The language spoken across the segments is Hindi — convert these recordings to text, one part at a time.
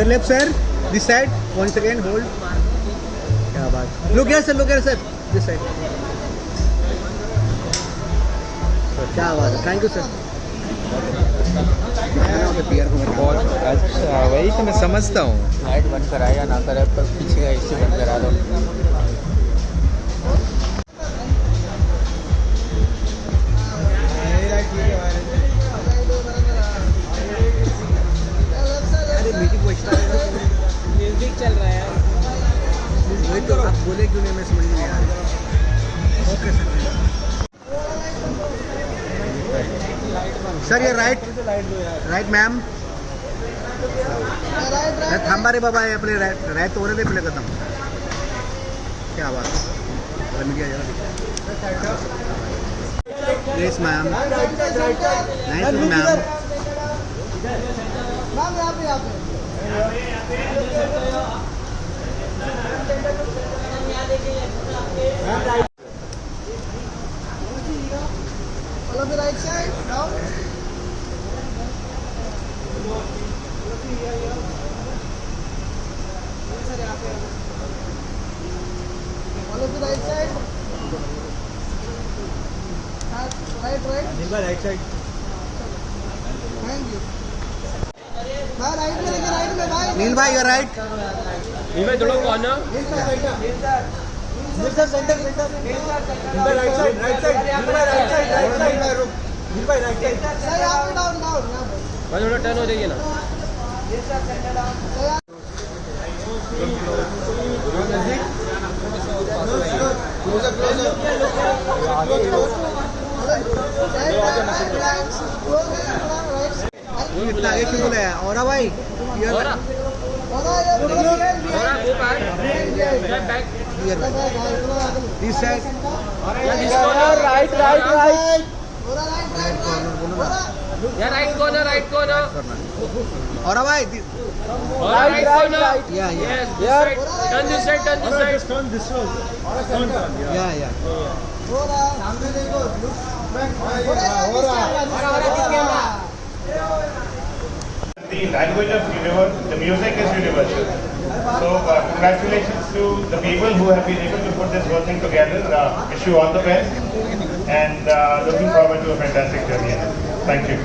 Your left sir, this side. Once again, hold. क्या बात. Look here sir, this side. क्या बात है. Thank you sir. बहुत अच्छा, वही तो मैं समझता हूँ. लाइट बंद कराए या ना कराए, पर पीछे का एसी बंद करा दो. म्यूजिक चल रहा है. वही तो आप बोले क्यों नहीं, मैं समझ नहीं आ रहा. ओके सर ये राइट मैम. थांबा रे बाबा, आपले राइट तो हो रहे पहले खत्म. क्या बात. मीडिया जरा please ma'am. Nice ma'am. Follow the right side. Down. Follow the right side. Right. Right side. Thank you. भाई राइट में भाई. नील भाई योर राइट. नील भाई थोड़ा corner. Center. Right side. Right side. Sir यहाँ पे down. भाई थोड़ा टर्न हो जाइए ना. इतना आगे क्यों बोला है. और भाई और वो बैक दिस साइड. राइट या राइट कॉर्नर और भाई राइट कॉर्नर. या टर्न दिस साइड. या सामने देखो. The language of universe, the music is universal. So congratulations to the people who have been able to put this whole thing together. Wish you all the best and looking forward to a fantastic journey. Thank you.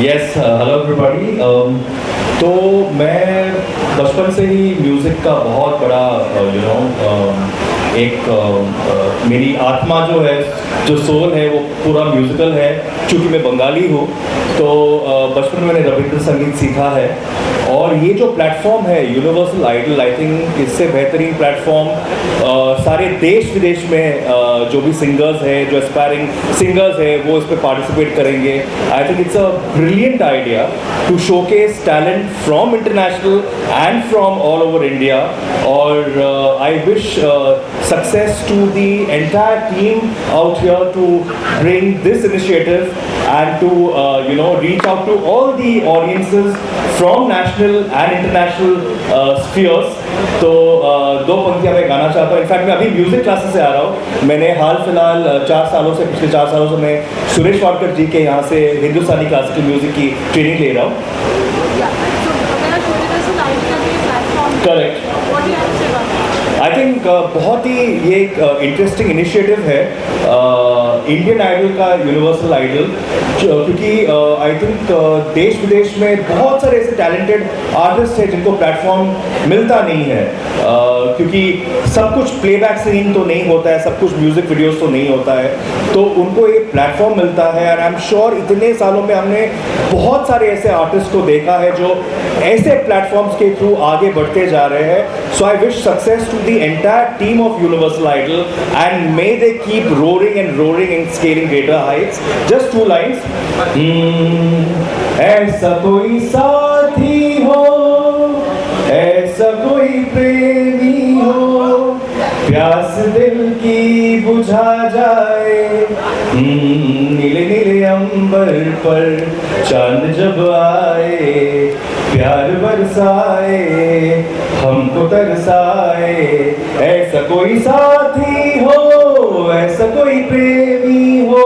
Yes hello everybody. तो मैं बचपन से ही म्यूज़िक का बहुत बड़ा मेरी आत्मा जो है, जो सोल है, वो पूरा म्यूज़िकल है। क्योंकि मैं बंगाली हूँ तो बचपन में मैंने रविंद्र संगीत सीखा है। और ये जो प्लेटफॉर्म है यूनिवर्सल आइडल, आई थिंक इससे बेहतरीन प्लेटफॉर्म सारे देश विदेश में जो भी सिंगर्स हैं, जो एस्पायरिंग सिंगर्स हैं, वो इस पर पार्टिसिपेट करेंगे। I think it's a brilliant idea to showcase talent from international and from all over India. और I wish success to the entire team out here to bring this initiative and to reach out to all the audiences from national and international spheres. तो दो पंक्तियाँ मैं गाना चाहता हूँ। इनफैक्ट मैं अभी म्यूज़िक क्लासेस से आ रहा हूँ। मैंने हाल फिलहाल पिछले 4 सालों से मैं सुरेश वाडकर जी के यहाँ से हिंदुस्तानी क्लासिकल म्यूज़िक की ट्रेनिंग ले रहा हूँ। करेक्ट। आई थिंक बहुत ही ये एक इंटरेस्टिंग इनिशिएटिव है इंडियन आइडल का, यूनिवर्सल आइडल। क्योंकि आई थिंक देश विदेश में बहुत सारे ऐसे टैलेंटेड आर्टिस्ट हैं जिनको प्लेटफॉर्म मिलता नहीं है। क्योंकि सब कुछ प्लेबैक सिंगिंग तो नहीं होता है, सब कुछ म्यूज़िक वीडियोस तो नहीं होता है, तो उनको एक प्लेटफॉर्म मिलता है। एंड आई एम श्योर इतने सालों में हमने बहुत सारे ऐसे आर्टिस्ट को देखा है जो ऐसे प्लेटफॉर्म्स के थ्रू आगे बढ़ते जा रहे हैं। So I wish success to the entire team of Universal Idol and may they keep roaring and scaling greater heights. Just 2 lines. ऐसा कोई साथी हो, ऐसा कोई प्रेमी हो, प्यास दिल की बुझा जाए। नीले नीले अंबर पर चांद जब आए, प्यार बरसाए, हमको तरसाए। ऐसा कोई साथी हो, ऐसा कोई प्रेमी हो,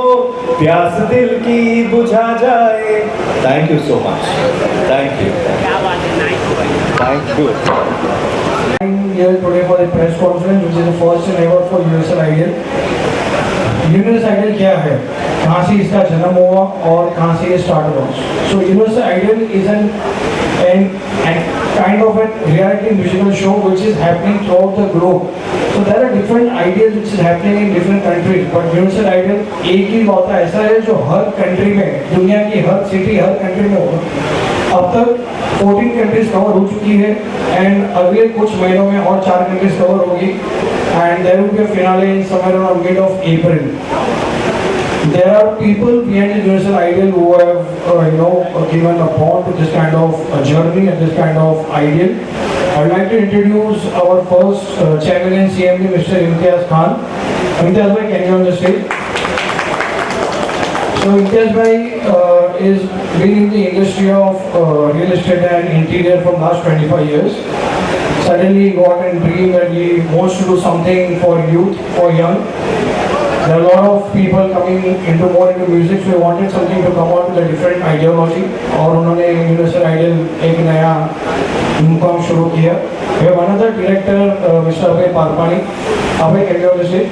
प्यास दिल की बुझा जाए। Thank you so much. Thank you. Thank you. Here today for the press conference, which is the first and ever for Universal Idol. Universal Idol क्या है, कहाँ से इसका जन्म हुआ और कहाँ से ये स्टार्ट हुआ? So Universal Idol is an kind of a reality musical show which is happening throughout the globe. So there are different ideas which is happening in different countries, but Universal Idol एक ही होता ऐसा है जो हर कंट्री में, दुनिया की हर सिटी, हर कंट्री में होगा। अब तक 14 कंट्रीज कवर हो चुकी है एंड अगले कुछ महीनों में और 4 कंट्रीज कवर होगी and there will be a finale in somewhere around mid of April. There are people behind the Universal Idol who have given a bond to this kind of journey and this kind of ideal. I would like to introduce our first chairman and CMD, Mr. Imtiaz Khan. Imtiaz bhai, can you on the stage? So Imtiaz bhai is been in the industry of real estate and interior from last 25 years. Suddenly he got a dream that he wants to do something for youth, for young. There are a lot of people coming into more into music, so we wanted something to come out with a different ideology. और उन्होंने Universal Idol एक नया मुकाम शुरू किया. We have another director, Mr. Abhay Parpani. Abhay, can you on the stage?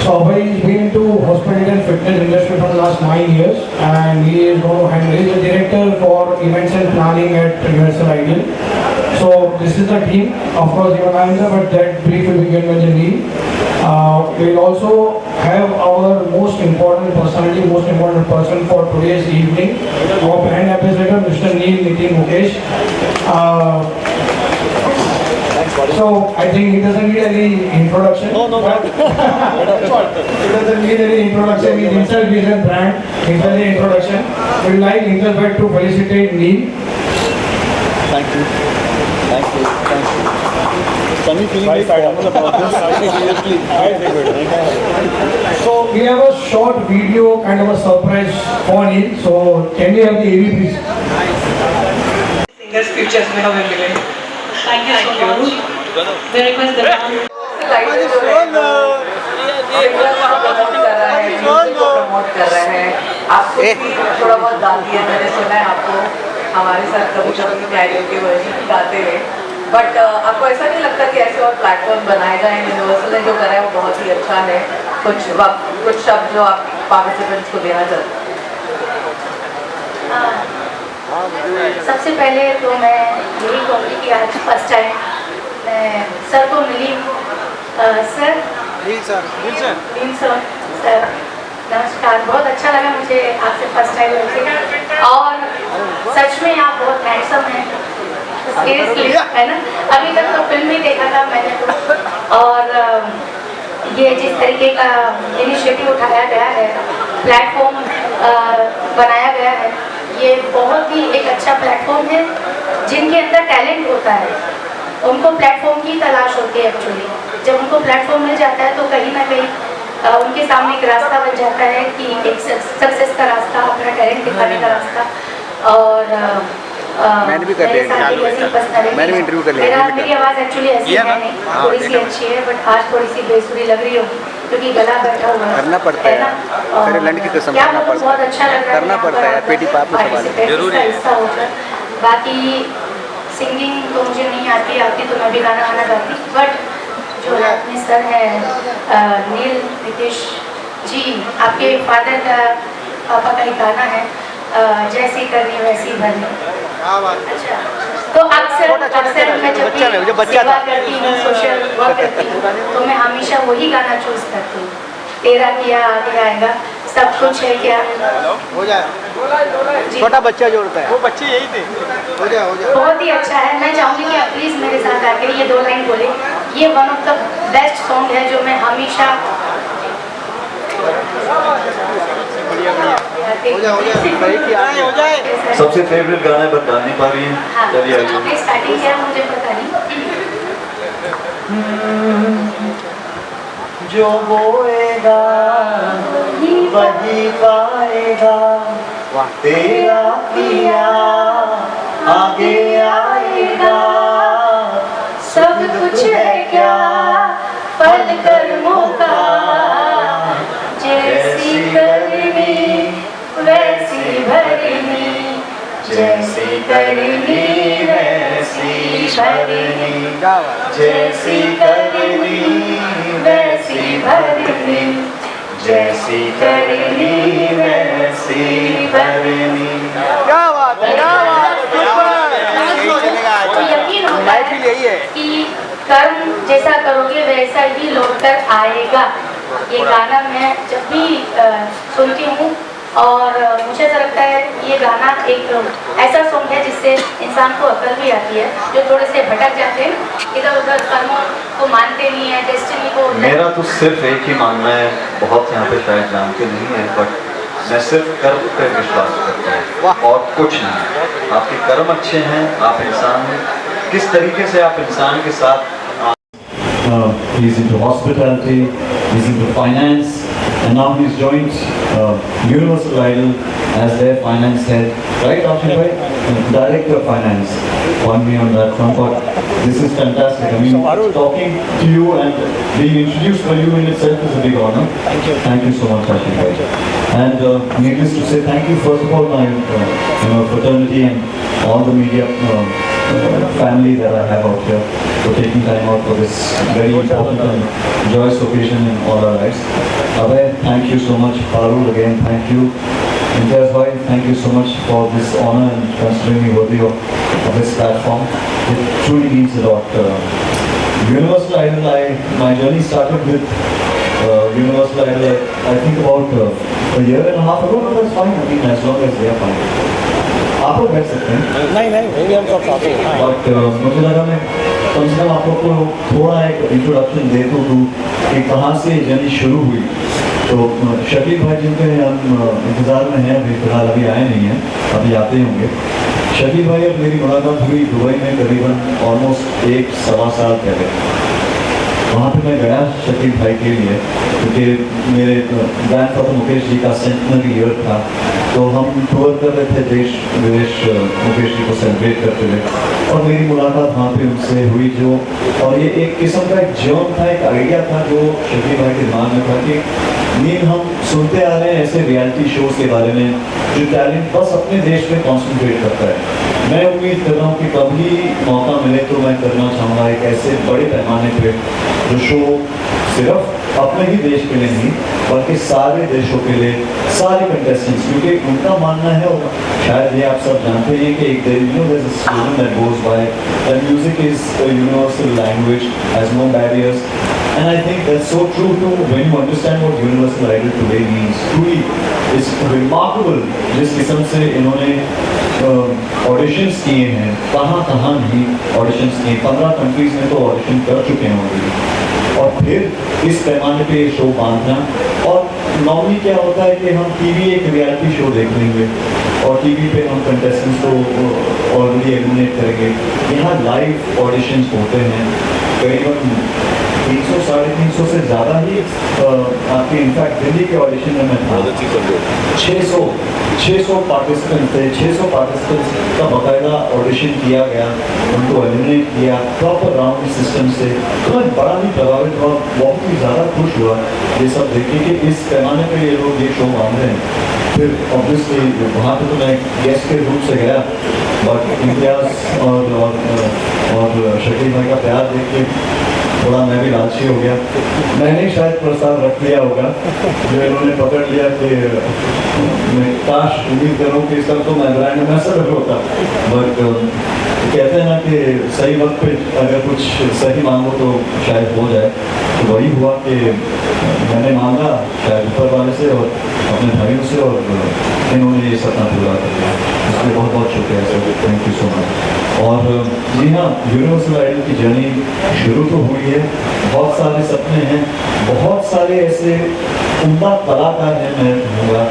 So Abhay has been into hospitality and fitness industry for the last 9 years, and he is going to handle. He is the director for events and planning at Universal Idol. So this is the team. Of course, even I am there, but that brief will be given by the lead. We'll also have our most important personality, most important person for today's evening, our brand ambassador, Mr. Neil Nitin Mukesh. So I think he doesn't need any introduction. No. He doesn't need any introduction. He himself is a brand. He does the introduction. We would like Interfact to felicitate Neil. Thank you. Sunny feeling very formal about this. So we have a short video, kind of a surprise for Neil. So can we have the AV please? Singers pictures में हमें मिले. Thank you so much. Very much promote कर रहे हैं. आपको थोड़ा बहुत गा दिया, मैंने सुना है आपको हमारे साथ कभी कभी कैरियोके वर्जन गाते हुए. बट आपको ऐसा नहीं लगता कि ऐसे और प्लेटफॉर्म बनाए जाए? यूनिवर्सल ने जो करा है वो बहुत ही अच्छा है. कुछ शब्द जो आप पार्टिसिपेंट्स को देना चाहते हैं? सबसे पहले तो मैं यही कहूँगी कि आज फर्स्ट टाइम मैं सर को मिली। सर सर नमस्कार, बहुत अच्छा लगा मुझे आपसे फर्स्ट टाइम मिलके, और सच में आप बहुत हैंडसम हैं, सीरियसली, है ना। अभी तक तो फिल्म ही देखा था मैंने तो, और ये जिस तरीके का इनिशिएटिव उठाया गया है, प्लेटफॉर्म बनाया गया है, ये बहुत ही एक अच्छा प्लेटफॉर्म है। जिनके अंदर टैलेंट होता है उनको प्लेटफॉर्म की तलाश होती है एक्चुअली। जब उनको प्लेटफॉर्म मिल जाता है तो कहीं ना कहीं उनके सामने एक रास्ता बन जाता है कि एक सक्सेस का रास्ता, अपना टैलेंट दिखाने का रास्ता। और मैंने भी कर लिया, मैंने भी इंटरव्यू कर लिया। मेरी आवाज़ एक्चुअली ऐसी है नहीं, थोड़ी सी अच्छी है, बट आज थोड़ी सी बेसुरी लग रही होगी क्योंकि गला बैठा हुआ है। करना पड़ता है, अरे लंड की कसम करना पड़ता है, बहुत अच्छा लग रहा है, करना पड़ता है, पेटी पाप में सवाल है, जरूरी हिस्सा होकर। बाकी सिंगिंग तो मुझे नहीं आती तो मैं भी गाना गाती, बट जो अपने सर है नील नितेश जी, आपके फादर का, पापा का ही गाना है, जैसी करनी वैसी भरनी। अच्छा, तो अक्सर मैं जब भी सेवा करती हूँ, सोशल वर्क करती हूँ, तो मैं हमेशा वही गाना चूज करती हूँ, तेरा किया आगे आएगा, सब कुछ है क्या हो जाए। छोटा बच्चा जोड़ता है, वो बच्चे यही थे, हो जाए। बहुत ही अच्छा है। मैं चाहूँगी कि आप प्लीज़ मेरे साथ आके ये 2 लाइन बोले। ये one of the best song है जो मैं हमेशा हो जाए। सबसे फेवरेट गाना बता नहीं पा रही हैं। हाँ, चलिए आगे। आपने स्टार्टिंग किया मुझे पता नहीं। जो बोएगा वही पाएगा, तेरा किया आगे आएगा, सब कुछ है क्या फल कर्मों का, जैसी करनी वैसी भरनी, जैसी करनी वैसी भरनी, जैसी करनी वैसी भरनी, जैसी करनी वैसी भरनी। क्या बात है, क्या बात है, तो यकीन होता महफिल यही है कि कर्म जैसा करोगे वैसा ही लौट कर आएगा। ये गाना मैं जब भी सुनती हूँ, और मुझे ऐसा लगता है ये गाना एक ऐसा सॉन्ग है जिससे इंसान को अकल भी आती है, जो थोड़े से भटक जाते हैं, इधर उधर कर्मों को मानते नहीं है, डेस्टिनी को। मेरा तो सिर्फ एक ही मानना है, बहुत यहाँ पे शायद जानते नहीं है, बट मैं सिर्फ कर्म पे विश्वास करता हूँ और कुछ नहीं। आपके कर्म अच्छे हैं, आप इंसान हैं, किस तरीके से आप इंसान के साथ he's into hospitality, he's into finance, and now he's joined Universal Idol as their finance head, right, Ashish bhai? Director of finance. On me on that front, but this is fantastic. I mean, talking to you and being introduced by you in itself is a big honor. Thank you so much, Ashish bhai. And needless to say, thank you first of all my fraternity and all the media family that I have out here for taking time out for this very important and joyous occasion in all our lives. Abhay, thank you so much. Parul, again, thank you. Imtiaz bhai, thank you so much for this honor and considering me worthy of this platform. It truly means a lot. Universal Idol, my journey started with Universal Idol, I think about a year and a half ago, but that's fine. I mean, as long as they are fine. आप लोग बैठ सकते हैं? नहीं, हम सब साथ हैं। बट मुझे लगा मैं कम से कम आप लोग को थोड़ा एक इंट्रोडक्शन दे तो दूँ कि कहाँ से जर्नी शुरू हुई। तो शकील भाई जिनके हम इंतज़ार में हैं, अभी फिलहाल अभी आए नहीं हैं, अभी आते होंगे। शकील भाई अब मेरी मुलाकात हुई दुबई में करीबन ऑलमोस्ट 1-1.25 साल पहले। वहाँ पे मैं गया शकील भाई के लिए, क्योंकि मेरे ग्रैंडफादर मुकेश जी का सेंटनरी ईयर था, तो हम टूर कर रहे थे देश विदेश मुकेश जी को सेलिब्रेट करते हुए, और मेरी मुलाकात वहाँ पे उनसे हुई और ये एक किस्म का एक जर्म था, एक आइडिया था जो शकील भाई के दिमाग में था कि मेन हम सुनते आ रहे हैं ऐसे रियलिटी शोज के बारे में जो टैलेंट बस अपने देश में कॉन्सेंट्रेट करता है। मैं उम्मीद कर रहा हूँ कि कभी मौका मिले तो मैं करना चाहूँगा एक ऐसे बड़े पैमाने पे जो शो सिर्फ अपने ही देश के लिए नहीं बल्कि सारे देशों के लिए, सारे कंटेस्टेंट्स, क्योंकि उनका मानना है और शायद ये आप सब जानते हैं कि एक there's a slogan that goes by that music is a universal language, has no barriers, and I think that's so true too when you understand what Universal Idol today means. Truly, it's remarkable जिस किस्म से इन्होंने ऑडिशंस किए हैं, कहाँ नहीं ऑडिशंस किए, 15 कंट्रीज में तो ऑडिशन कर चुके हैं ऑलरेडी, और फिर इस पैमाने पे शो बांधना। और नॉर्मली क्या होता है कि हम टीवी एक रियलिटी शो देख लेंगे और टीवी पे हम कंटेस्टेंट्स को ऑलरेडी एलिमिनेट करेंगे। यहाँ लाइव ऑडिशंस होते हैं, करीबन 300-350 से ज़्यादा ही आपके इनफैक्ट दिल्ली के ऑडिशन में मैं था, 600 पार्टिसिपेंट थे, 600 पार्टिसिपेंट्स का बाकायदा ऑडिशन किया गया, उनको एलिमिनेट किया प्रॉपर राउंड सिस्टम से। तो मैं बड़ा ही प्रभावित हुआ, बहुत ही ज़्यादा खुश हुआ ये सब देखे कि इस पैमाने पे ये लोग ये शो मान रहे हैं। फिर ऑब्वियसली वहाँ पे तो मैं गेस्ट के रूप से गया, बट इम्तियाज़ और शकील भाई का प्यार देख के थोड़ा मैं भी लालची हो गया। मैंने शायद प्रस्ताव रख लिया होगा जो इन्होंने पकड़ लिया कि मैं काश उम्मीद करूँ कि इस तरह तो मैं ब्रांड एम्बेसडर होता, बट कहते हैं ना कि सही वक्त पे अगर कुछ सही मांगो तो शायद हो जाए। तो वही हुआ कि मैंने मांगा शायद ऊपर वाले से और अपने भाइयों से, और इन्होंने ये सपना पूरा कर दिया। इसलिए बहुत बहुत शुक्रिया sir, thank you so much. और जी हाँ, यूनिवर्सल आइडल की जर्नी शुरू तो हुई है, बहुत सारे सपने हैं, बहुत सारे ऐसे उम्दा कलाकार हैं, मैं कहूँगा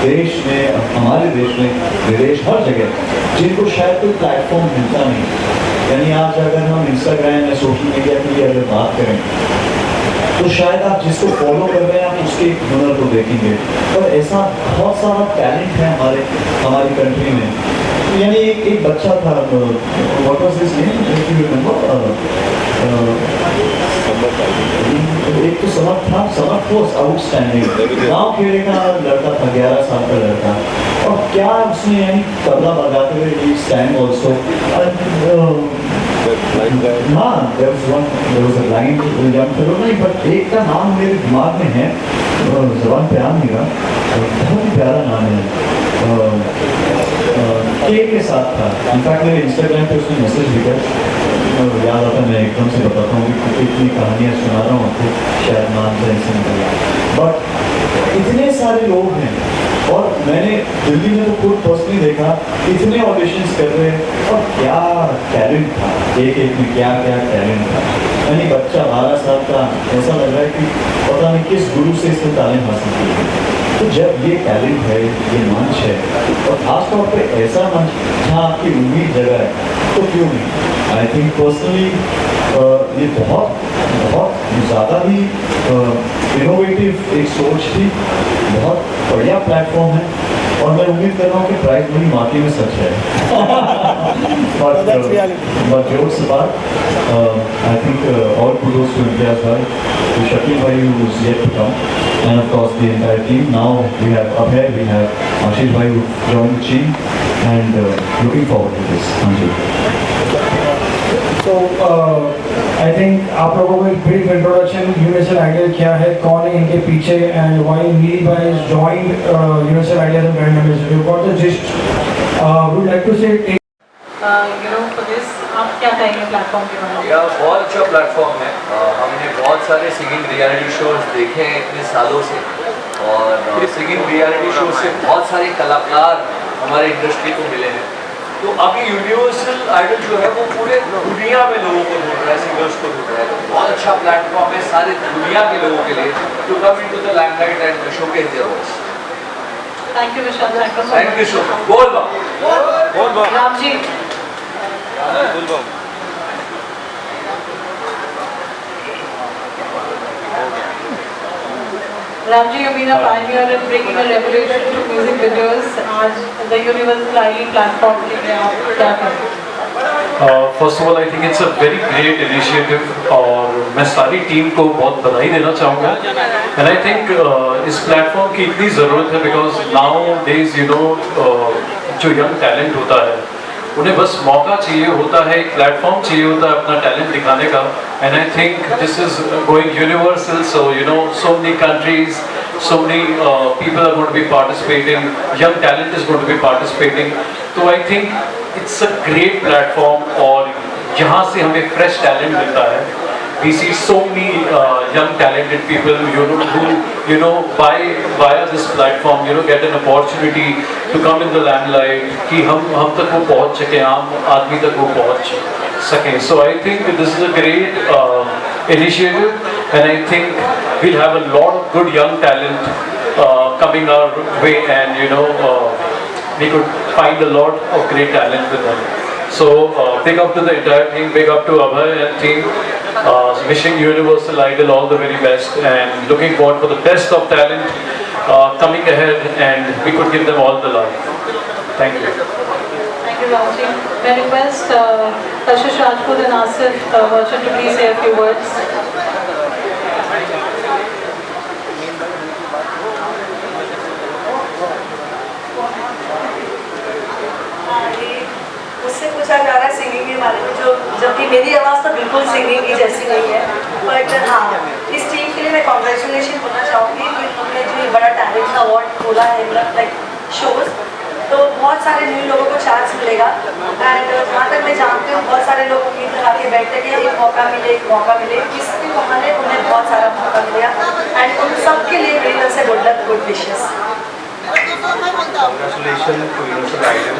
देश में, हमारे देश में, विदेश, हर जगह, जिनको शायद कोई प्लेटफॉर्म मिलता नहीं। यानी आज अगर हम इंस्टाग्राम या सोशल मीडिया की अगर बात करें तो शायद आप जिसको फॉलो कर रहे हैं आप उसके हुनर को देखेंगे, पर ऐसा बहुत सारा टैलेंट है हमारी कंट्री में। यानी एक बच्चा था, what was his name, if you remember, एक तो समर्थ वाज आउटस्टैंडिंग, गाँव खेड़े का लड़का था, 11 साल का लड़का, और क्या उसने यानी तबला बजाते हुए ही स्टैंड ऑल्सो। हाँ, there was a line young fellow, नहीं, बट एक का नाम मेरे दिमाग में है, ज़बान पे आ नहीं रहा, बहुत ही प्यारा नाम है, के साथ था। इनफैक्ट मेरे इंस्टाग्राम पे उसने मैसेज लिखा, याद आता मैं एकदम से बताता हूँ कि इतनी कहानियाँ सुना रहा हूँ आपको, शायद नाम से ऐसे निकल, बट इतने सारे लोग हैं। और मैंने दिल्ली में तो खुद पर्सनली देखा, इतने ऑडिशंस कर रहे हैं, और क्या टैलेंट था, एक में क्या टैलेंट था। यानी बच्चा 12 साल का, ऐसा लग रहा है कि पता नहीं किस गुरु से इसने तालीम हासिल की है। तो जब ये टैलेंट है, ये मंच है, और खासतौर पे ऐसा मंच जहाँ आपकी उम्मीद जगह है, तो क्यों नहीं। आई थिंक पर्सनली ये बहुत ज़्यादा ही इनोवेटिव एक सोच थी, बहुत बढ़िया प्लेटफॉर्म है, और मैं उम्मीद कर रहा हूँ कि प्राइस मनी वाकई में सच है। But jokes apart, I think all kudos to Imtiaz bhai, to Shakil bhai who is yet to come, and of course the entire team. Now we have Abhay, we have Ashish bhai who joined the team, and looking forward to this. Thank you. So I think आप लोगों को एक brief introduction यूनिवर्सल आइडल क्या है, कौन है इनके पीछे, and why Neil bhai has joined universal idol as a brand ambassador. You got the gist. Would like to say for this आप क्या कहेंगे प्लेटफॉर्म के बारे में? यह बहुत अच्छा प्लेटफॉर्म है। हमने बहुत सारे सिंगिंग रियलिटी शोज देखे हैं इतने सालों से, और सिंगिंग रियलिटी शो से बहुत सारे कलाकार हमारे इंडस्ट्री को मिले हैं। तो अभी यूनिवर्सल आइडल जो है वो पूरे दुनिया में लोगों को ढूंढ रहा है, सिंगर्स को ढूंढ रहा है। तो बहुत अच्छा प्लेटफॉर्म है सारे दुनिया के लोगों के लिए to come into the limelight and showcase their voice. Thank you Vishal, thank you so much. बोल बा Ram ji, Ramji, you've been a pioneer in bringing a revolution to music videos. आज the Universal Idol platform के लिए आप क्या करें? First of all I think it's a very great initiative और मैं सारी टीम को बहुत बधाई देना चाहूँगा एंड आई थिंक इस प्लेटफॉर्म की इतनी ज़रूरत है because now days you know जो यंग टैलेंट होता है उन्हें बस मौका चाहिए होता है, एक प्लेटफॉर्म चाहिए होता है अपना टैलेंट दिखाने का and I think this is going universal so you know so many countries so many people are going to be participating, young talent is going to be participating, so I think it's a great platform और यहाँ से हमें fresh talent मिलता है. We see so many young talented people who via this platform get an opportunity to come in the limelight कि हम तक वो पहुँच सके, आम आदमी तक वो पहुँच सके. So I think this is a great initiative and I think we'll have a lot of good young talent coming our way and we could find a lot of great talent with them. So big up to the entire team, big up to Abhay and team. Wishing Universal Idol all the very best and looking forward for the best of talent coming ahead and we could give them all the love. Thank you. Thank you, Ramji. May I request Ashish Rajput and Asif Merchant to please say a few words. उससे पूछा जा रहा है सिंगिंग के बारे में, जो जबकि मेरी आवाज़ तो बिल्कुल सिंगिंग की जैसी नहीं है, बट हाँ इस टीम के लिए मैं कॉन्ग्रेचुलेशन बोलना चाहूँगी कि उन्होंने जो बड़ा टैलेंट का अवार्ड खोला है लाइक शोज़, तो बहुत सारे न्यू लोगों को चांस मिलेगा एंड जहाँ तक मैं जानती हूँ बहुत सारे लोग उम्मीद लगा के बैठते कि एक मौका मिले इसके बहाने उन्हें बहुत सारा मौका मिलेगा एंड उन सब के लिए मेरी तरफ से good luck, good wishes. Congratulations to Universal Idol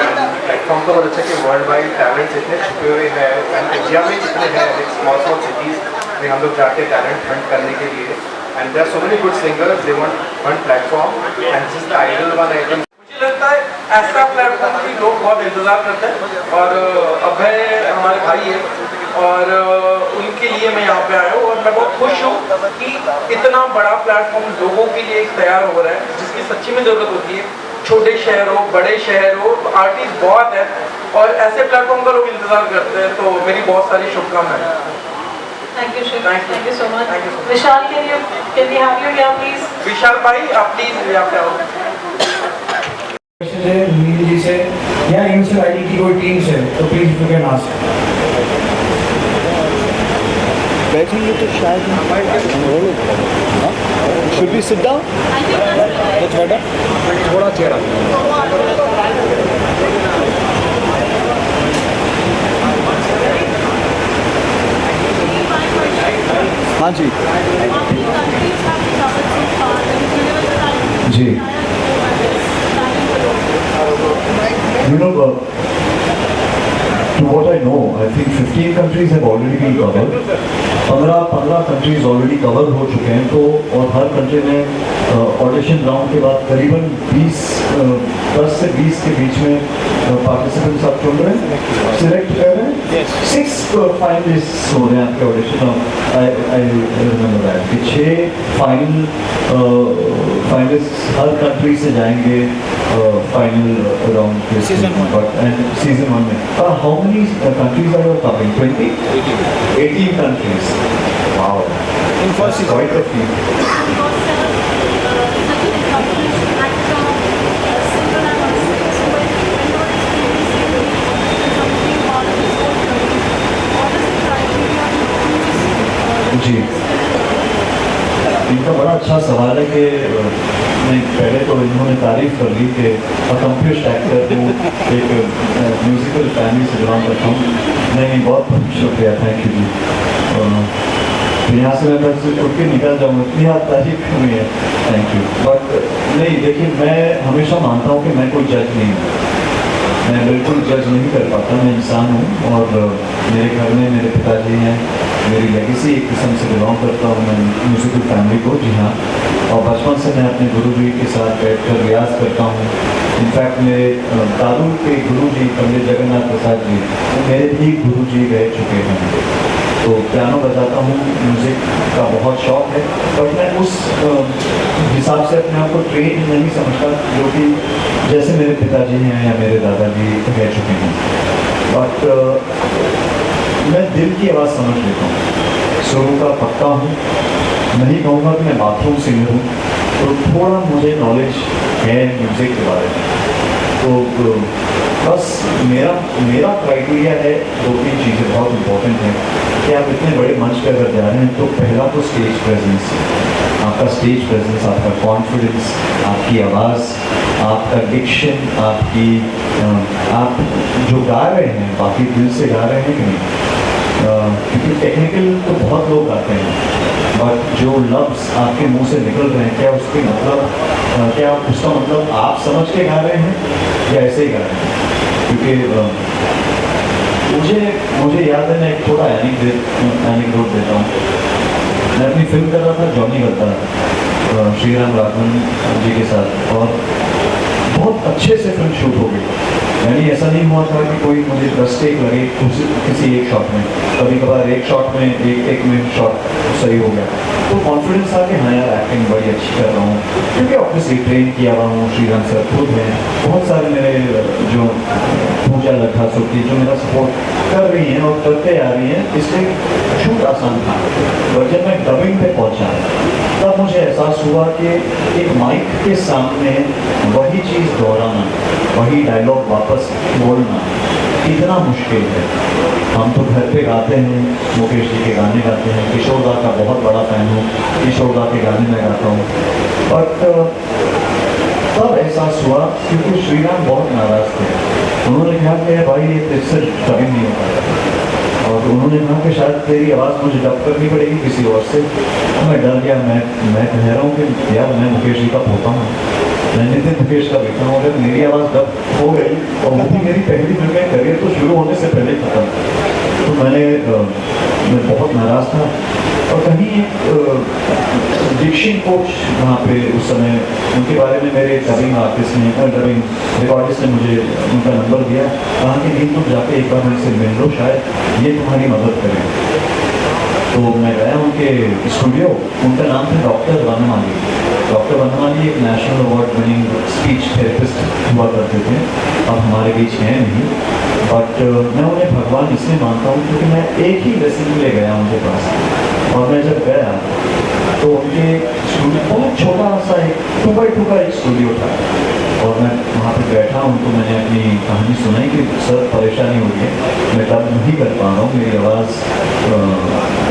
and platform तो बहुत अच्छा कि वर्ल्ड वाइड टैलेंट्स इतने छुपे हुए हैं एंड इंडिया में जितने हैं स्मॉल सिटीज़ में हम लोग जाके टैलेंट हंट करने के लिए and there are so many good singers they want one platform and this is the idol one item. मुझे लगता है ऐसा प्लेटफॉर्म की लोग बहुत इंतज़ार करते हैं और अभय हमारे भाई है और उनके लिए मैं यहाँ पे आया हूँ और मैं बहुत खुश हूँ कि इतना बड़ा प्लेटफॉर्म लोगों के लिए तैयार हो रहा है जिसकी सच्ची में ज़रूरत होती है. छोटे शहर हो, बड़े शहर हो, आर्टिस्ट बहुत है और ऐसे प्लेटफॉर्म का लोग इंतज़ार करते हैं, तो मेरी बहुत सारी शुभकामनाएं. Thank you, Shiv. Thank you so much. Vishal, can we have you here, please? विशाल भाई आप प्लीज यहाँ पे आओ. नील जी से या यूनिवर्सल आईडी की कोई टीम से तो प्लीज यू कैन आस्क. बैठेंगे तो शायद should be sit down. That's better. थोड़ा चेहरा हाँ जी जी. You know, to what I know, I think 15 countries have already been covered. 15 countries already cover हो चुके हैं, तो और हर कंट्री में ऑडिशन राउंड के बाद करीबन 10 से 20 के बीच में पार्टिसिपेंट्स आप चुन रहे हैं, सिलेक्ट कर रहे हैं. 6 फाइनलिस्ट हो रहे हैं आपके ऑडिशन. आई रिमेंबर दैट कि 6 फाइनलिस्ट हर कंट्री से जाएंगे फाइनल राउंड के सीजन 1 में. How many countries are you covering? 18 countries. Wow. Quite a few. जी, इनका बड़ा अच्छा सवाल है कि नहीं, पहले तो इन्होंने तारीफ कर ली कि अकम्प्लिश्ड एक्टर हूँ, एक म्यूज़िकल फैमिली से बिलोंग करता हूँ. नहीं, बहुत बहुत शुक्रिया, थैंक यू जी. तो यहाँ से मैं बस उठ के निकल जाऊँ, इतनी हाथ तारीफ हुई है, थैंक यू. बट नहीं, देखिए मैं हमेशा मानता हूँ कि मैं कोई जज नहीं हूँ, मैं बिल्कुल जज नहीं कर पाता. मैं इंसान हूँ और मेरे घर में मेरे पिताजी हैं, मेरी लेगेसी एक किस्म से बिलोंग करता हूँ मैं म्यूज़िकल फैमिली को. जी हाँ, और बचपन से मैं अपने गुरुजी के साथ बैठकर रियाज करता हूँ. इनफैक्ट मेरे दारू के गुरुजी पंडित जगन्नाथ प्रसाद जी मेरे भी गुरुजी रह चुके हैं. तो पियानो बजाता हूँ, म्यूज़िक का बहुत शौक है, बट मैं उस हिसाब से अपने आप को ट्रेन नहीं समझता जो कि जैसे मेरे पिताजी हैं या मेरे दादाजी कह चुके हैं। बट मैं दिल की आवाज़ समझ लेता हूँ, सुरों का पक्का हूँ। नहीं कहूँगा कि मैं बाथरूम सिंगर हूँ, तो थोड़ा मुझे नॉलेज है म्यूज़िक के बारे में। तो बस मेरा क्राइटेरिया है 2-3 चीज़ें बहुत इम्पोर्टेंट हैं कि आप इतने बड़े मंच पे अगर जा रहे हैं तो पहला तो स्टेज प्रेजेंस, आपका स्टेज प्रेजेंस, आपका कॉन्फिडेंस, आपकी आवाज़, आपका डिक्शन, आप जो गा रहे हैं बाकी दिल से गा रहे हैं कि नहीं। क्योंकि टेक्निकल तो बहुत लोग गाते हैं, बट जो लफ्ज़ आपके मुंह से निकल रहे हैं क्या उसके मतलब क्या उसका मतलब आप समझ के गा रहे हैं या ऐसे ही गा रहे हैं। क्योंकि मुझे याद है, मैं एक छोटा एनेक्डोट देता हूँ। मैं अपनी फिल्म कर रहा था जॉनी करता श्रीराम राघवन जी के साथ, और बहुत अच्छे से फिल्म शूट हो गई। यानी ऐसा नहीं हुआ था कि कोई मुझे 10 टेक लगे किसी एक शॉट में, कभी कभार एक शॉट में एक में शॉट सही हो गया, तो कॉन्फिडेंस आ कि हाँ यार एक्टिंग बड़ी अच्छी कर रहा हूँ। क्योंकि ऑब्वियसली ट्रेन किया हुआ हूँ, श्रीराम सर खुद हैं, बहुत सारे मेरे जो पूजा लखा सुखी जो मेरा सपोर्ट कर रही हैं और करते आ रही हैं, इसलिए शूट आसान था। और जब मैं डबिंग पे पहुँचा तब मुझे एहसास हुआ कि एक माइक के सामने वही चीज़ दोहराना, वही डायलॉग वापस बोलना इतना मुश्किल है। हम तो घर पे गाते हैं, मुकेश जी के गाने गाते हैं, किशोर दा का बहुत बड़ा फ़ैन हूँ, किशोर दा के गाने मैं गाता हूँ। बट तब एहसास हुआ क्योंकि श्रीराम बहुत नाराज़ थे। उन्होंने कहा कि भाई ये इससे कभी नहीं होता, और उन्होंने कहा कि शायद तेरी आवाज़ मुझे डब करनी पड़ेगी किसी और से। मैं डर गया, मैं कह रहा हूँ कि यार मैं मुकेश जी का पोता हूँ, मैं नितिन मुकेश का बेटा हूँ, अगर मेरी आवाज़ डब हो गई और वो भी मेरी पहली फिल्म में करियर तो शुरू होने से पहले खत्म, तो मैं बहुत नाराज़ था। और कहीं एक डिक्शन कोच वहाँ पे उस समय, उनके बारे में मेरे डबिंग आर्टिस्ट ने, डबिंग रिकॉर्डिस्ट ने मुझे उनका नंबर दिया, कहा कि नहीं तुम जाके एक बार उनसे मिल लो, शायद ये तुम्हारी मदद करें। तो मैं गया उनके स्टूडियो, उनका नाम था डॉक्टर वनमाली। डॉक्टर वनमाली एक national award winning speech therapist हुआ करते थे, अब हमारे बीच हैं नहीं, बट मैं उन्हें भगवान इसलिए मानता हूँ क्योंकि मैं एक ही लेसन के लिए गया उनके पास, और मैं जब गया तो उनके स्टूडियो बहुत छोटा सा एक 2x2 का एक स्टूडियो था, और मैं वहाँ पे बैठा उनको मैंने अपनी कहानी सुनाई कि सर परेशानी हो रही है, मैं तब नहीं कर पा रहा हूँ, मेरी आवाज़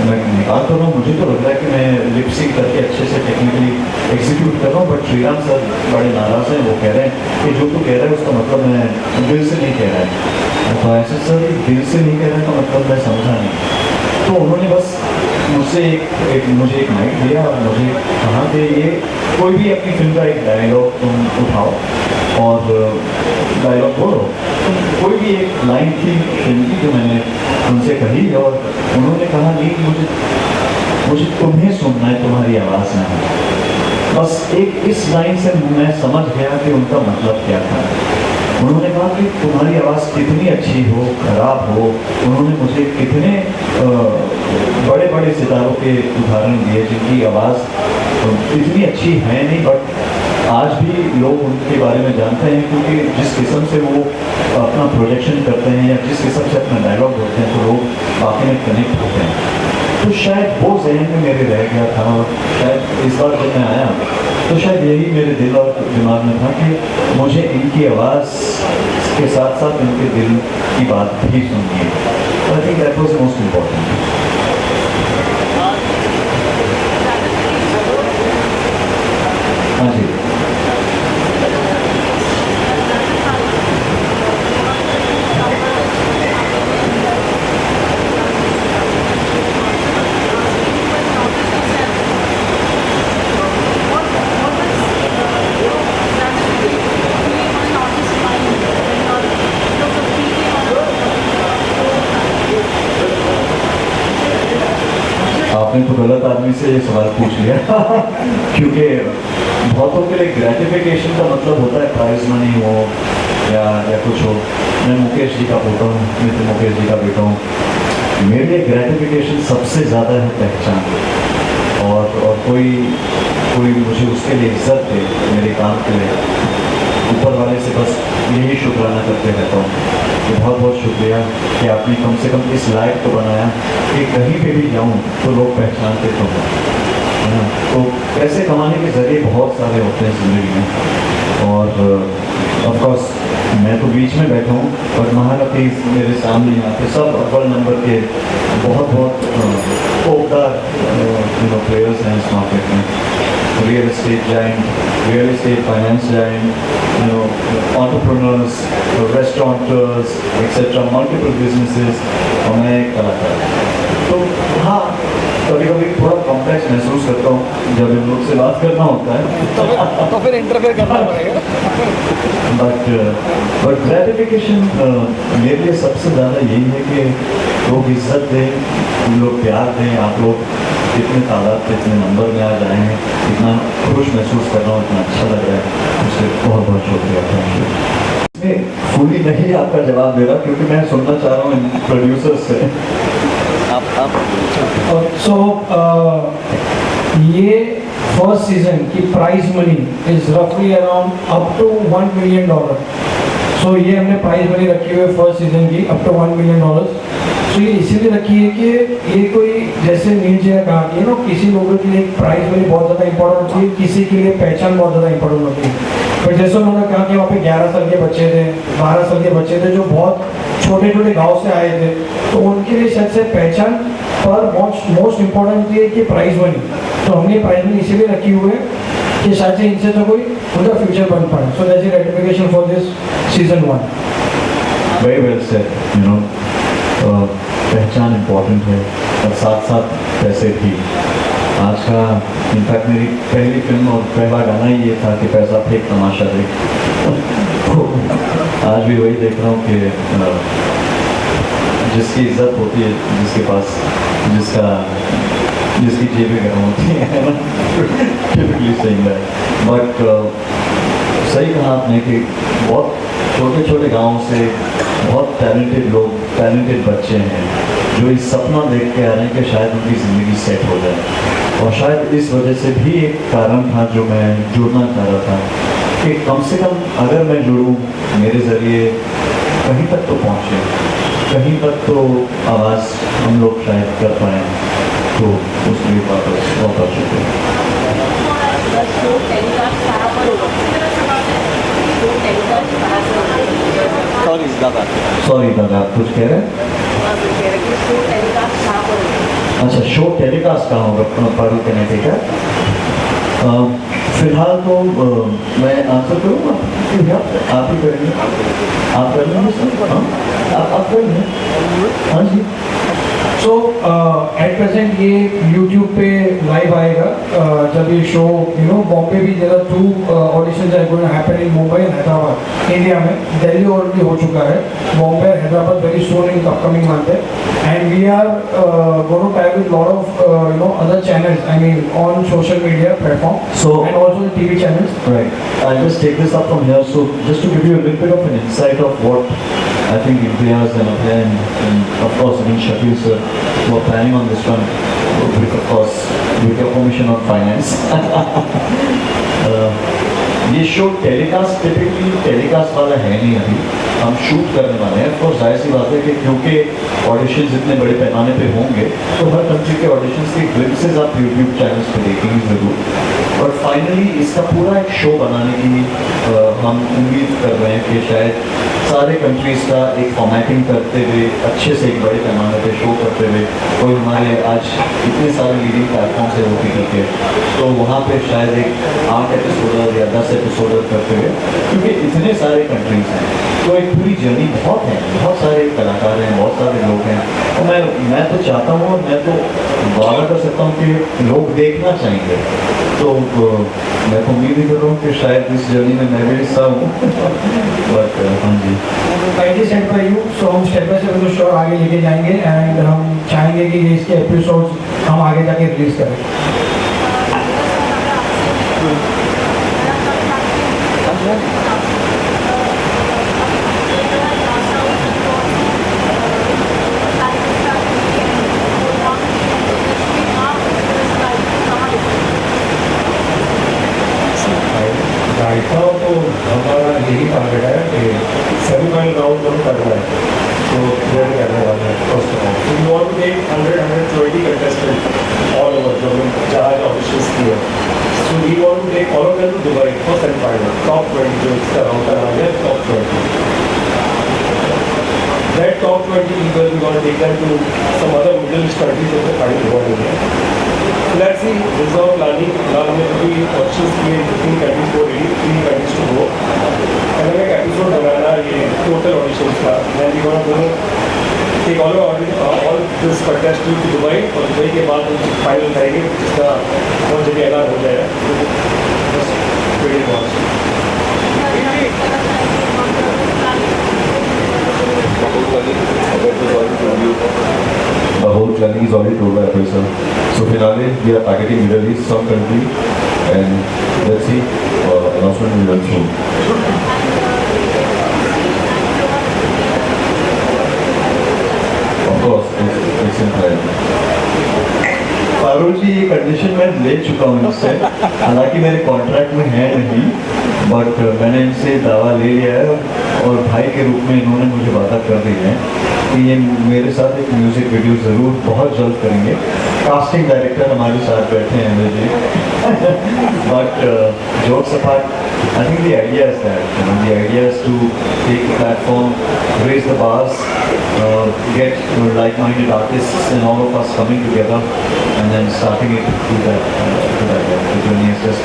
मैं निकाल कर रहा हूँ, मुझे तो लग रहा है कि मैं लिपसिंग करके अच्छे से टेक्निकली एग्जीक्यूट कर रहा हूँ, बट श्रीराम सर बड़े नाराज़ हैं। वो कह रहे हैं कि जो तू कह रहा है उसका मतलब मैं दिल से नहीं कह रहा है। तो ऐसे सर दिल से नहीं कह रहा है का मतलब मैं समझा नहीं। तो उन्होंने बस मुझसे मुझे एक माइक दिया और मुझे कहा कि ये कोई भी अपनी फिल्म का एक डायलॉग तुम उठाओ और डायलॉग बोलो। तो कोई भी एक लाइन थी फिल्म की जो मैंने उनसे कही, और उन्होंने कहा नहीं मुझे तुम्हें सुनना है, तुम्हारी आवाज़ ना है। बस एक इस लाइन से मैं समझ गया कि उनका मतलब क्या था। उन्होंने कहा कि तुम्हारी आवाज़ कितनी अच्छी हो, खराब हो। उन्होंने मुझे कितने बड़े बड़े सितारों के उदाहरण दिए जिनकी आवाज़ इतनी अच्छी है नहीं, बट आज भी लोग उनके बारे में जानते हैं क्योंकि जिस किस्म से वो अपना प्रोजेक्शन करते हैं या जिस किस्म से अपना डायलॉग बोलते हैं तो लोग बाकी में कनेक्ट होते हैं। तो शायद वो जहन में मेरे रह गया था, और शायद इस बार जब मैं आया तो शायद यही मेरे दिल और दिमाग में था कि मुझे इनकी आवाज़ के साथ साथ इनके दिल की बात भी सुननी है। I think that was most important. हाँ जी, आपने तो गलत आदमी से ये सवाल पूछ लिया क्योंकि बहुतों के लिए ग्रेटिफिकेशन का मतलब होता है प्राइज मनी हो या कुछ हो। मैं मुकेश जी का पोता हूँ, नितिन मुकेश जी का बेटा हूँ, मेरे लिए ग्रेटिफिकेशन सबसे ज़्यादा है पहचान, और कोई मुझे उसके लिए इज्जत दे मेरे काम के लिए, ऊपर वाले से बस यही शुक्राना करते रहता हूँ कि बहुत बहुत शुक्रिया कि आपने कम से कम इस लायक को बनाया कि कहीं पे भी जाऊँ तो लोग पहचानते तो हैं, है ना। तो पैसे कमाने के ज़रिए बहुत सारे होते हैं ज़िंदगी में, और ऑफ कोर्स मैं तो बीच में बैठा हूँ, और महारथी मेरे सामने यहाँ पे सब अव्वल नंबर के बहुत ओपदार प्लेयर्स हैं इस मार्केट में। Real estate giant, real estate finance giant, entrepreneurs, restaurateurs, etc. Multiple businesses, और मैं एक कलाकार। तो हाँ, कभी कभी थोड़ा कॉम्प्लेक्स महसूस करता हूँ जब इन लोग से बात करना होता है तो फिर इंटरफेयर करना पड़ेगा। बट ग्रेटिफिकेशन मेरे लिए सबसे ज़्यादा यही है कि लोग इज्जत दें, लोग प्यार दें। आप लोग इतने तादाद से इतने नंबर में आज आए हैं, इतना खुश महसूस कर रहा हूँ, इतना अच्छा लग रहा है, उससे बहुत बहुत शुक्रिया। Thank you. मैं फुली नहीं आपका जवाब दे रहा क्योंकि मैं सुनना चाह रहा हूँ प्रोड्यूसर से। सो ये फर्स्ट सीजन की प्राइज मनी इज रफली अराउंड अप टू $1 मिलियन। सो ये हमने प्राइज मनी रखी हुई है फर्स्ट सीजन की अप टू $1 मिलियन। तो ये इसीलिए रखी है कि ये कोई जैसे नील जी ने कहा कि ना किसी लोगों के लिए प्राइज मनी बहुत ज़्यादा इंपॉर्टेंट होती है, किसी के लिए पहचान बहुत ज़्यादा इंपॉर्टेंट होती है। पर जैसे उन्होंने कहा कि वहाँ पे 11 साल के बच्चे थे, 12 साल के बच्चे थे जो बहुत छोटे छोटे गांव से आए थे, तो उनके लिए शायद से पहचान पर मोस्ट इम्पोर्टेंट ये कि प्राइज मनी। तो हमने प्राइज मनी इसीलिए रखी हुई है कि शायद से इनसे तो कोई उनका फ्यूचर बन पाए। So that's the ratification for this season 1। Very well said. You know, पहचान इम्पोर्टेंट है और साथ साथ पैसे भी। आज का इनफैक्ट मेरी पहली फिल्म और पहला गाना ही ये था कि पैसा फेंक तमाशा देख। तो आज भी वही देख रहा हूँ कि जिसकी इज्जत होती है, जिसके पास जिसकी जेबें गर्म होती है ना, टिपिकली सही है। बट सही कहा आपने कि बहुत छोटे छोटे गाँव से बहुत टैलेंटेड लोग, टैलेंटेड बच्चे हैं जो इस सपना देख के आ रहे हैं कि शायद उनकी ज़िंदगी सेट हो जाए। और शायद इस वजह से भी एक कारण था जो मैं जुड़ना चाह रहा था कि कम से कम अगर मैं जुड़ूं, मेरे ज़रिए कहीं तक तो पहुँचे, कहीं तक तो आवाज़ हम लोग शायद कर पाएँ। तो उसके लिए बहुत बहुत शुक्रिया। सॉरी दादा, आप कुछ कह रहे हैं? अच्छा, शो टेलीकास्ट कहाँ होगा? पारुल कहने का फिलहाल तो मैं आंसर करूँगा, आप ही करेंगे, आप कर लेंगे सर? हाँ, आप कर लेंगे। हाँ जी। सो एट प्रेजेंट ये यूट्यूब पे लाइव आएगा जब ये शो बॉम्बे भी there are 2 auditions are going to happen in Mumbai and Hyderabad India में। दिल्ली ऑलरेडी हो चुका है, Bombay and Hyderabad very soon in upcoming month है। And we are going to type with lot of other channels, I mean on social media platform, so and also the TV channels. Right. I'll just take this up from here. So just to give you a little bit of an insight of what I think Imtiaz and Abhay and of course even Shakil sir were planning on this one, with of course with your permission on finance. ये शो टेलीकास्ट टिपिकली टेलीकास्ट वाला है नहीं, अभी हम शूट करने वाले हैं। ऑफकोर्स जाहिर सी बात है कि क्योंकि ऑडिशंस इतने बड़े पैमाने पे होंगे तो हर कंट्री के ऑडिशंस की ग्लिम्पसेस आप यूट्यूब चैनल्स पे देखेंगे ज़रूर। बट फाइनली इसका पूरा एक शो बनाने की हम उम्मीद कर रहे हैं कि शायद सारे कंट्रीज़ का एक फॉर्मेटिंग करते हुए अच्छे से एक बड़े पैमाने पे शो करते हुए कोई हमारे आज इतने सारे लीडिंग प्लेटफॉर्म्स है OTT के, तो वहाँ पे शायद एक 8 एपिसोड या 10 एपिसोड करते हुए, क्योंकि इतने सारे कंट्रीज़ हैं तो एक पूरी जर्नी बहुत है, बहुत सारे कलाकार हैं, बहुत सारे लोग हैं। और मैं तो चाहता हूँ और मैं तो वादा कर सकता हूँ कि लोग देखना चाहेंगे। तो मैं तो उम्मीद ही कर रहा हूँ कि शायद इस जर्नी में मैं भी हिस्सा हूँ। बट हाँ जी, काइंडली सेंड बाय यू। सो हम स्टेप बाय स्टेप तो शो आगे लेके जाएंगे एंड हम चाहेंगे कि ये इसके एपिसोड्स हम आगे जाके रिलीज करें। top 20 जो इसका राउंड करा गया top 20. That top 20 people we got taken to some other Middle East countries of the final world India. So let's see, this is our planning. Now हमने अभी ऑप्शंस किए 15 countries को ready, 3 countries to go. And हमें एक एपिसोड बनाना ये टोटल ऑडिशंस का. Then we gonna go take all this contestants to Dubai और दुबई के बाद फाइनल करेंगे जिसका बहुत जल्दी ऐलान हो जाएगा. बस wait and watch. The whole planning is already told by Appraisal. So finally, we are targeting Middle East, some country, and let's see, announcement will be done soon. Of course, it's in plan. Farooq ji ये कंडीशन मैं ले चुका हूँ इनसे, हालांकि मेरे कॉन्ट्रैक्ट में है नहीं, बट मैंने इनसे दावा ले लिया है और भाई के रूप में इन्होंने मुझे वादा कर दी है कि ये मेरे साथ एक म्यूज़िक वीडियो ज़रूर बहुत जल्द करेंगे. कास्टिंग डायरेक्टर हमारे साथ बैठे हैं Ajay ji. But jokes apart, I think the idea is that, the idea is to take the platform, raise the bars, get like-minded artists and all of us coming together and then starting it to that the journey is just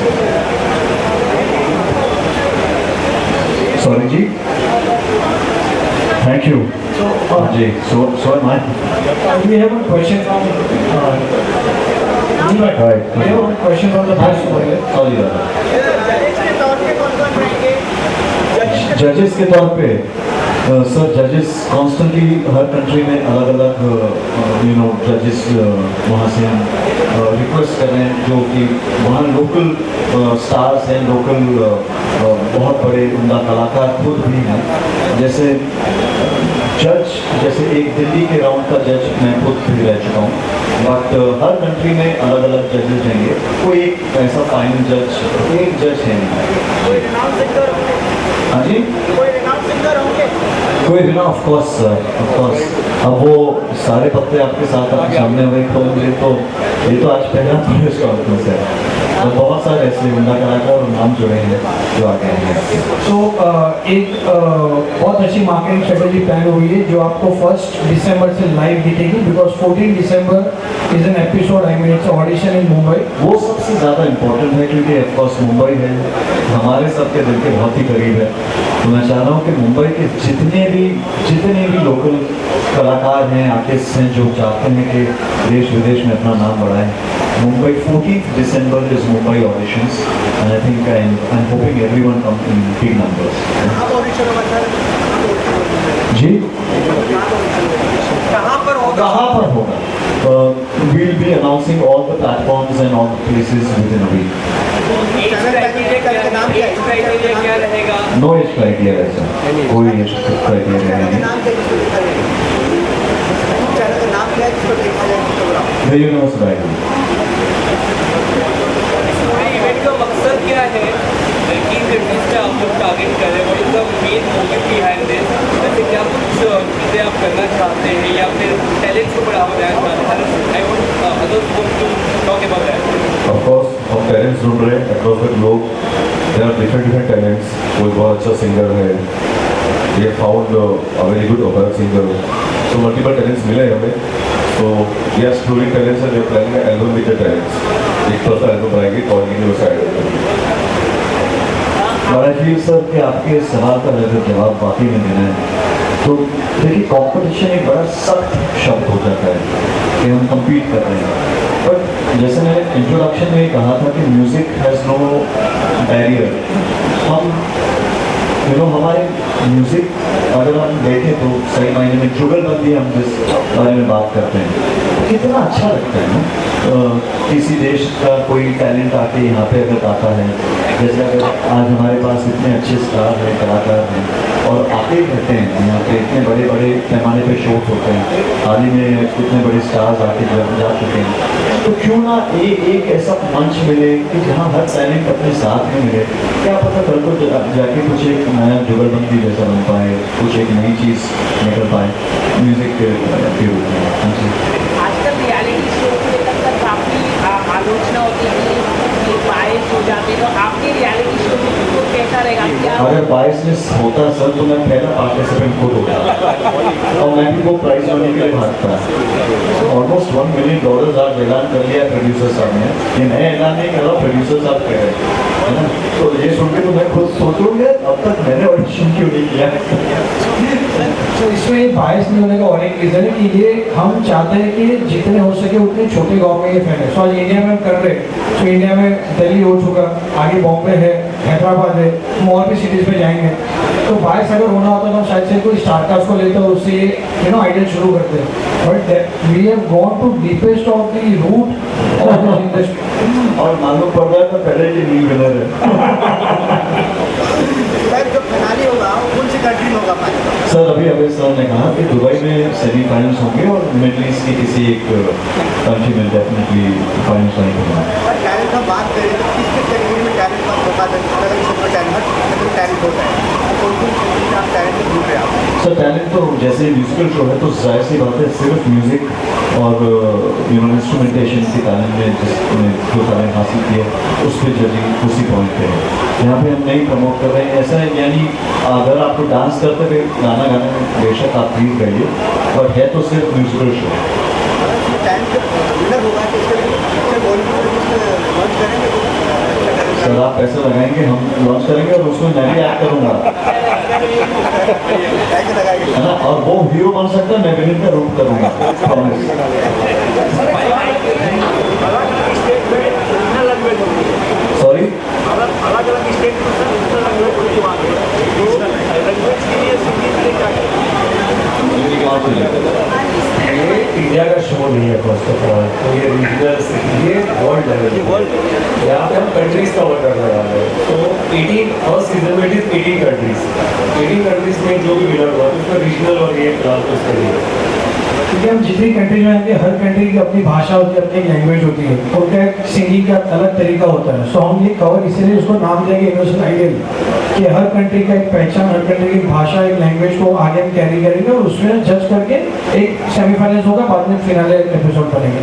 sorry ji, thank you. So am I. We have a question from right. We have a question from the press. जजेस के तौर पे सर, जजेस कॉन्स्टेंटली हर कंट्री में अलग अलग जजेस वहाँ से हम रिक्वेस्ट कर रहे हैं जो कि वहाँ लोकल स्टार्स हैं, लोकल बहुत बड़े उमदा कलाकार खुद भी हैं. जैसे जज, जैसे एक दिल्ली के राउंड का जज मैं खुद भी रह चुका हूँ, बट हर कंट्री में अलग अलग जजेस रहेंगे. कोई एक ऐसा फाइनल जज, एक जज है. हाँ जी, कोई भी ना, ऑफ कोर्स. अब वो सारे पत्ते आपके साथ आपके सामने हुए तो मुझे तो ये तो आज पहला प्रेस कॉन्फ्रेंस है. तो बहुत सारे ऐसे उमदा कलाकार और नाम जुड़े हैं जो आ गए हैं. तो एक बहुत अच्छी मार्केटिंग स्ट्रेटेजी प्लान हुई है जो आपको 1 दिसंबर से लाइव दिखेगी, because 14 December is an episode, I mean it's audition in Mumbai. वो सबसे ज़्यादा इम्पोर्टेंट है क्योंकि ऑफकोर्स मुंबई है, हमारे सबके दिल के बहुत ही करीब है. तो मैं चाह रहा हूँ कि मुंबई के जितने भी लोकल कलाकार हैं, आर्टिस्ट हैं जो चाहते हैं कि देश विदेश में अपना नाम बढ़ाएं, Mumbai 14 December is Mumbai auditions and I think I am hoping everyone come in big numbers. जी, कहाँ पर होगा? We'll be announcing all the platforms and all the places within a week. No age criteria ऐसा, कोई age criteria नहीं. The Universal Idol. इवेंट का मकसद क्या है? किन कंट्रीज पे आप लोग टारगेट कर रहे हैं? What is the main motive behind this? जैसे क्या कुछ चीज़ें आप करना चाहते हैं या फिर टैलेंट को बढ़ावा देना चाहते हैं? I want others to talk about that. Of course, हम टैलेंट्स ढूंढ रहे हैं across the globe. There are different talents. कोई बहुत अच्छा सिंगर है. We have found a very good opera singer. So multiple talents मिले हमें. So we are exploring talents and we are planning an album with the talents. एक फर्स्ट एल्बम बनाएंगे और यूनिवर्सल आइडल. और आई फील सर कि आपके सवाल का अगर जवाब वाकई में देना है तो देखिए, कंपटीशन एक बड़ा सख्त शब्द हो जाता है कि हम compete कर रहे हैं. बट जैसे मैंने इंट्रोडक्शन में कहा था कि म्यूज़िक हैज़ नो बैरियर. हम हमारे म्यूज़िक अगर हम देखें तो सही मायने में जुगलबंदी हम जिस बारे में बात करते हैं कितना अच्छा लगता है ना. किसी देश का कोई टैलेंट आके यहाँ पे अगर आता है, जैसे अगर आज हमारे पास इतने अच्छे स्टार हैं, कलाकार हैं और आते ही रहते हैं यहाँ पे, इतने बड़े बड़े पैमाने पे शोज होते हैं, हाल ही में कितने बड़े स्टार्स आके जा चुके हैं. तो क्यों ना एक ऐसा मंच मिले कि जहाँ हर टैलेंट अपने साथ में मिले. क्या पता कल को जाके कुछ एक नया जुगलबंदी जैसा बन पाए, कुछ एक नई चीज़ निकल पाए म्यूज़िक के रूप में. आजकल रियलिटी शो को लेकर काफ़ी आलोचना होती है कि बायस हो जाते हैं, तो आपके रियलिटी शो में तो कैसा अगर बायसनेस होता सर तो मैं पहला पार्टिसिपेंट खुद होता और मैं भी वो प्राइज मनी के लिए भागता। ऑलमोस्ट $1 मिलियन आज ऐलान कर लिया प्रोड्यूसर साहब ने। ये नया ऐलान नहीं कर रहा, प्रोड्यूसर साहब कह रहे हैं, है ना। तो ये सुन के तो मैं खुद सोचूंगा अब तक मैंने ऑडिशन क्यों नहीं किया। तो इसमें बायस नहीं होने का और एक रीज़न है कि ये हम चाहते हैं कि जितने हो सके उतने छोटे गांव में ये फैले। सो आज इंडिया में हम कर रहे हैं, तो इंडिया में दिल्ली हो चुका, आगे बॉम्बे है, हैदराबाद है, हम और भी सिटीज़ में जाएंगे। तो बायस अगर होना होता तो हम शायद से कोई स्टार्टअप्स को लेते और उससे आइडिया शुरू करते हैं। But we have gone to deepest of the root of this industry. और मालूम पड़ रहा है तो पहले ही न्यू विनर है। जो फिनाली होगा कौन सी कंट्री में होगा? सर अभी अवैध साहब ने कहा कि दुबई में सेमीफाइनल्स होंगे और मिडिल ईस्ट की किसी एक कंट्री में डेफिनेटली फाइनल्स नहीं होगा। टैलेंट हम बात करें तो किस किस कैटेगरी में टैलेंट का मौका देता है? सुपर टैलेंट होता है, कौन कौन सी आप टैलेंट ढूंढ रहे हैं? सर टैलेंट तो जैसे म्यूजिकल शो है तो जाहिर सी बात है सिर्फ म्यूजिक और इंस्ट्रूमेंटेशन के टैलेंट में जिसने जो टैलेंट हासिल किया उस पर जजिंग उसी पॉइंट पे है। यहाँ पे हम नहीं प्रमोट कर रहे हैं ऐसा है, यानी अगर आपको डांस करते हुए गाना गाने में बेशक आप प्लीज गाइए, बट है तो सिर्फ म्यूजिकल शो। सर आप पैसे लगाएंगे, हम लॉन्च करेंगे और उसमें मैं भी ऐड करूँगा, है ना। और वो हीरो बन सकता है, मैं विनित का रूप करूँगा, प्रॉमिस। सॉरी ये इंडिया का शो नहीं है फर्स्ट ऑफ ऑल, तो ये रीजनल, ये वर्ल्ड लेवल, यहाँ पे हम कंट्रीज कवर करने वाले हैं। तो 18 फर्स्ट सीजन में इट इज 18 कंट्रीज में जो भी विनर हुआ तो उसका रीजनल और ये फिलहाल तो उसका नहीं है। क्योंकि हम जितनी कंट्रीज में आएंगे हर कंट्री की अपनी भाषा होती है, अपनी लैंग्वेज होती है, उनका एक सिंगिंग का अलग तरीका होता है। सो हम ये कवर इसीलिए उसको नाम देंगे यूनिवर्सल आइडल, कि हर कंट्री का एक पहचान, हर कंट्री की भाषा, एक लैंग्वेज को आगे हम कैरी करेंगे और उसमें जज करके एक सेमीफाइनल्स होगा, बाद में फिनाले एपिसोड बनेंगे।